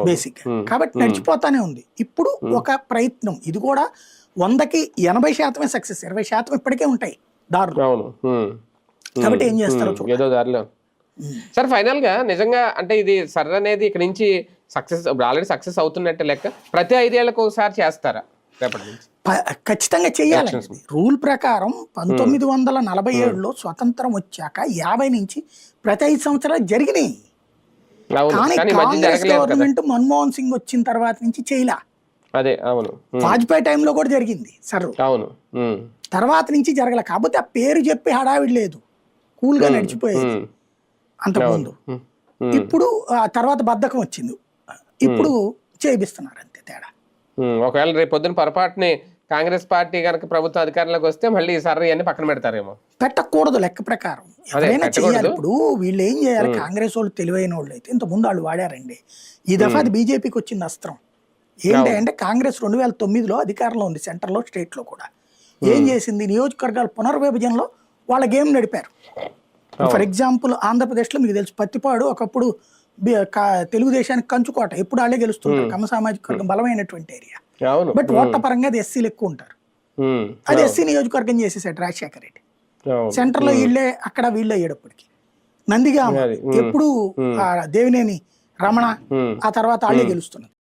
Basic. కాబట్టి నడిచిపోతానే ఉంది. ఇప్పుడు ఒక ప్రయత్నం, ఇది కూడా 100కి 80% సక్సెస్, 20% ఇప్పటికే ఉంటాయి దారులు. కాబట్టి ఏం చేస్తారో చూడాలి. సార్ ఫైనల్ గా నిజంగా అంటే ఇది సర్ అనేది ఇక్కడ నుంచి సక్సెస్ ఆల్రెడీ సక్సెస్ అవుతున్నట్టే లెక్క, ప్రతి 5 ఏళ్లకు ఒకసారి చేస్తారా రేపటి నుంచి? ఖచ్చితంగా చెయ్యాలి. రూల్ ప్రకారం 1947లో స్వతంత్రం వచ్చాక 50 నుంచి ప్రతి 5 సంవత్సరాలు జరిగినాయి. కానీ కాంగ్రెస్ గవర్నమెంట్ మన్మోహన్ సింగ్ వచ్చిన తర్వాత నుంచి చేయలే. అదే అవును, వాజ్పేయి టైంలో కూడా జరిగింది సర్, అవును, తర్వాత నుంచి జరగలే. కాకపోతే ఆ పేరు చెప్పి హడావిడి లేదు, కూల్ గా నడిచిపోయేది అంతకుముందు. ఇప్పుడు ఆ తర్వాత బద్ధకం వచ్చింది, ఇప్పుడు చేయిస్తున్నారు అంతే తేడా. ఒకవేళ రేపు పొద్దున పొరపాటుని కాంగ్రెస్ పార్టీ కనుక ప్రభుత్వం అధికారంలోకి వస్తే మళ్ళీ ఈసారి అన్ని పక్కన పెడతారేమో. పెట్టకూడదు లెక్క ప్రకారం, ఎవరైనా చేయాలి. ఇప్పుడు వీళ్ళు ఏం చేయాలి, కాంగ్రెస్ వాళ్ళు తెలివైన వాళ్ళు అయితే ఇంత ముందు వాళ్ళు వాడారండి. ఈ దఫా అది బీజేపీకి వచ్చింది అస్త్రం. ఏంటంటే కాంగ్రెస్ 2009లో అధికారంలో ఉంది, సెంటర్లో స్టేట్లో కూడా. ఏం చేసింది, నియోజకవర్గాల పునర్విభజనలో వాళ్ళ గేమ్ నడిపారు. ఫర్ ఎగ్జాంపుల్ ఆంధ్రప్రదేశ్లో మీకు తెలుసు, పత్తిపాడు ఒకప్పుడు తెలుగుదేశానికి కంచుకోట, ఎప్పుడు వాళ్ళే గెలుస్తుంటారు, కమ్మ సామాజిక వర్గం బలమైనటువంటి ఏరియా. బట్ ఓట్ల పరంగా అది ఎస్సీలు ఎక్కువ ఉంటారు. అది ఎస్సీ నియోజకవర్గం చేసేసాడు రాజశేఖర రెడ్డి. సెంటర్ లో వీళ్ళే, అక్కడ వీళ్ళే అయ్యేటప్పటికి. నందిగామ ఎప్పుడు దేవినేని రమణ, ఆ తర్వాత వాళ్ళే గెలుస్తున్నారు.